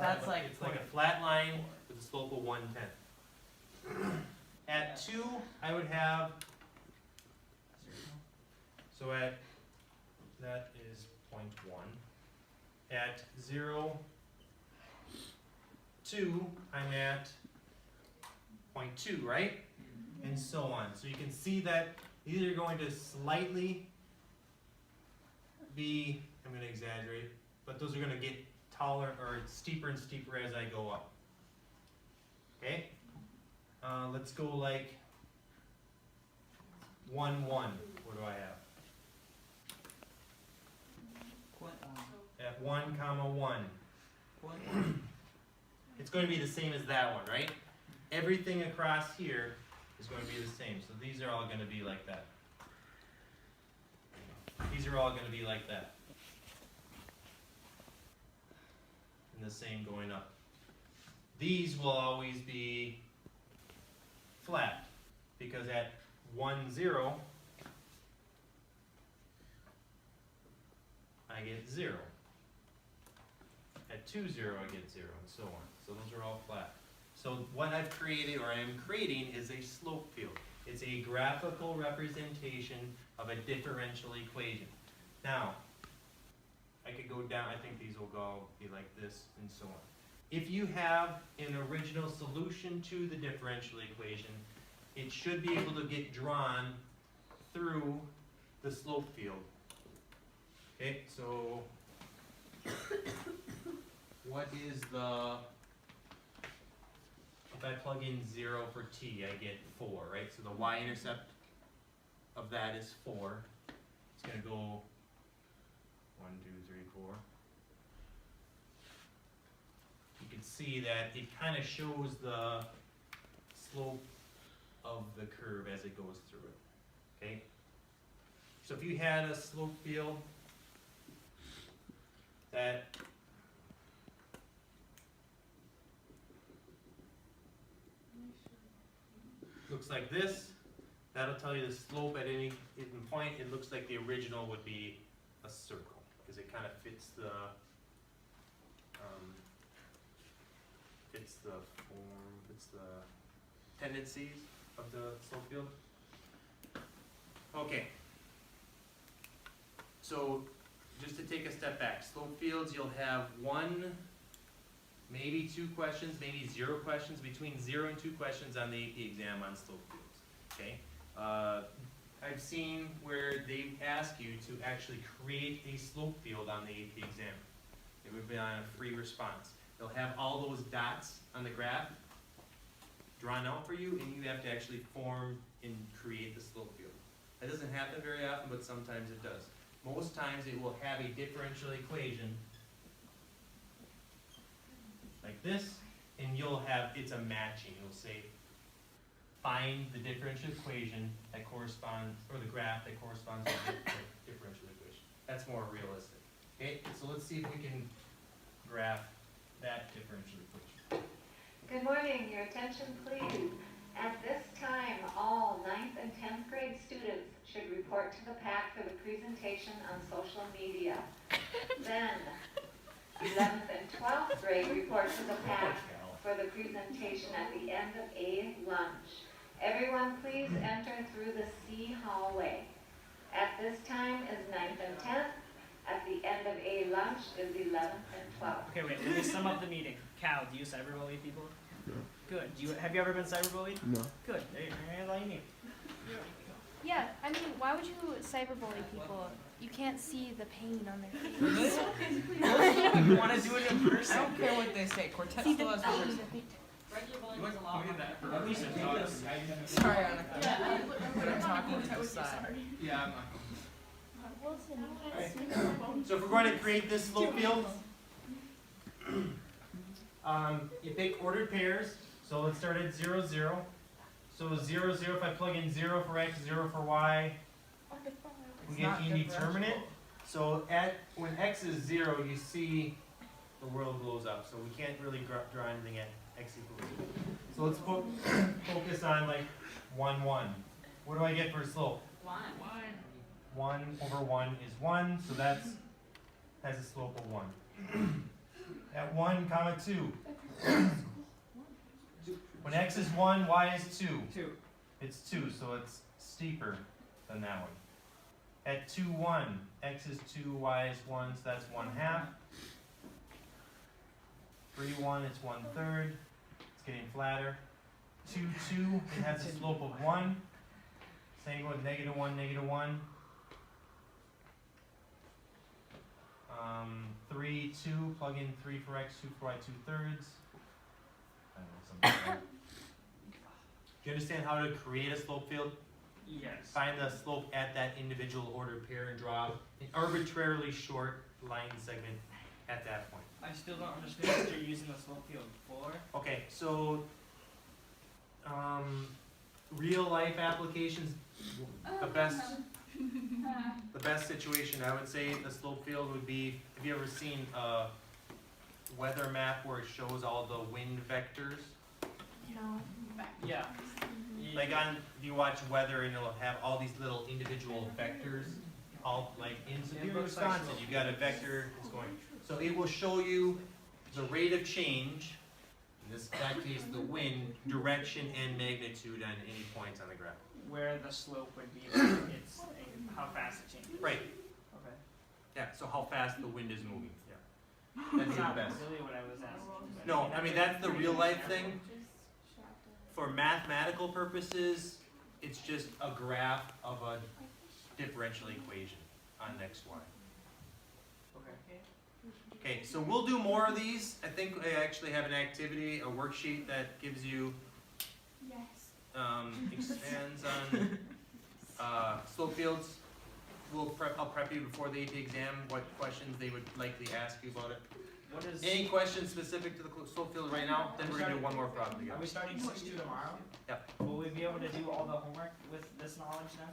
That's like it's like a flat line with a slope of 1/10. At 2, I would have, so at, that is 0.1. At 0, 2, I'm at 0.2, right? And so on. So you can see that these are going to slightly be, I'm going to exaggerate, but those are going to get taller or steeper and steeper as I go up. Okay? Let's go like 1, 1. What do I have? At 1, comma 1. It's going to be the same as that one, right? Everything across here is going to be the same. So these are all going to be like that. These are all going to be like that. And the same going up. These will always be flat because at 1, 0, I get 0. At 2, 0, I get 0, and so on. So those are all flat. So what I've created, or I am creating, is a slope field. It's a graphical representation of a differential equation. Now, I could go down, I think these will go be like this, and so on. If you have an original solution to the differential equation, it should be able to get drawn through the slope field. Okay, so what is the, if I plug in 0 for t, I get 4, right? So the y-intercept of that is 4. It's going to go 1, 2, 3, 4. You can see that it kind of shows the slope of the curve as it goes through it. Okay? So if you had a slope field that looks like this, that'll tell you the slope at any given point. It looks like the original would be a circle because it kind of fits the form, fits the tendencies of the slope field. Okay. So just to take a step back, slope fields, you'll have 1, maybe 2 questions, maybe 0 questions, between 0 and 2 questions on the AP exam on slope fields. Okay? I've seen where they ask you to actually create a slope field on the AP exam. It would be on a free response. They'll have all those dots on the graph drawn out for you, and you have to actually form and create the slope field. That doesn't happen very often, but sometimes it does. Most times it will have a differential equation like this, and you'll have, it's a matching. You'll say, find the differential equation that corresponds, or the graph that corresponds to the differential equation. That's more realistic. Okay, so let's see if we can graph that differential equation. Good morning, your attention please. At this time, all 9th and 10th grade students should report to the PAC for the presentation on social media. Then, 11th and 12th grade report to the PAC for the presentation at the end of A lunch. Everyone please enter through the C hallway. At this time is 9th and 10th. At the end of A lunch is 11th and 12th. Okay, wait, let me sum up the meeting. Cal, do you cyberbully people? No. Good. Have you ever been cyberbullied? No. Good. That's all you need. Yeah, I mean, why would you cyberbully people? You can't see the pain on their face. You want to do it in person? I don't care what they say. Quartet See still the has pain rehearsal. that they At least it does. Sorry, Annika. But I'm talking to the side. Yeah, I'm not. Wilson, you can't see the pain. So if we're going to create this slope field, you pick ordered pairs. So let's start at 0, 0. So 0, 0, if I plug in 0 for x, 0 for y, we It's get not indeterminate. So when x is 0, you see the world blows up. So we can't really draw anything at x equals 0. So let's focus on like 1, 1. What do I get for a slope? 1 over 1 is 1, so that has a slope of 1. at 1, 2. When x is 1, y is 2. 2. It's 2, so it's steeper than that one. At 2, 1, x is 2, y is 1, so that's 1/2. 3, 1, it's 1/3. It's getting flatter. 2, 2, it has a slope of 1. Same with -1, -1. 3, 2, plug in 3 for x, 2 for y, 2/3. I don't know, something like that. Do you understand how to create a slope field? Yes. Find the slope at that individual ordered pair and draw an arbitrarily short line segment at that point. I still don't understand what you're using the slope field for. Okay, so real life applications, the best situation I would say the slope field would be, have you ever seen a weather map where it shows all the wind vectors? No. Yeah. Like if you watch weather and it'll have all these little individual vectors, all like in Superior, looks like Wisconsin, slope. you've got a vector that's going. So it will show you the rate of change, in that case the wind, direction and magnitude on any points on the graph. Where the slope would be, it's how fast it changes. Right, Okay. yeah, so how fast the wind is moving, yeah. That's That's the not best. really what I was asking. but No, I mean, that's the pretty real good life example. thing. For mathematical purposes, it's just a graph of a differential equation on x, y. Okay. Okay, so we'll do more of these. I think I actually have an activity, a worksheet that gives you, Yes. expands on slope fields. I'll prep you before the AP exam, what questions they would likely ask you about it. What is? Any questions specific to the slope field right now? Then we're gonna do one more problem Are together. we starting 6-2 tomorrow? Yep. Will we be able to do all the homework with this knowledge then?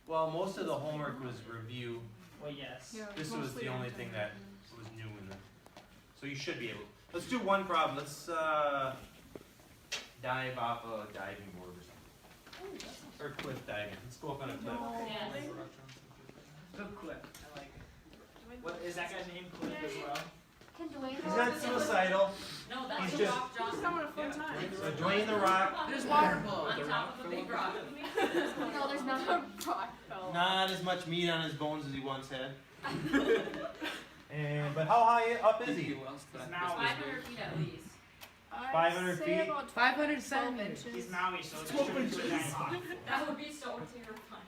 Well, most of the homework was review. Well, yes. This was the only thing that was new in the, so you should be able. Let's do one problem. Let's dive off a diving board or something. Or cliff diving. Let's go up on a cliff. Good clip. I like it. What is that guy's name? Clip as well. Can Dwayne He's not suicidal. No, that's He's a just- rock, Johnson. Having a fun time. So Dwayne the Rock, There's water below. On top of a big rock. No, there's not a rock though. not as much meat on his bones as he once had. And but how high up is he? He's Maui. 500 feet at least. 500 I'd say feet? about 500 12 centimeters. inches. He's Maui, so it's just a giant rock. That would be so terrifying.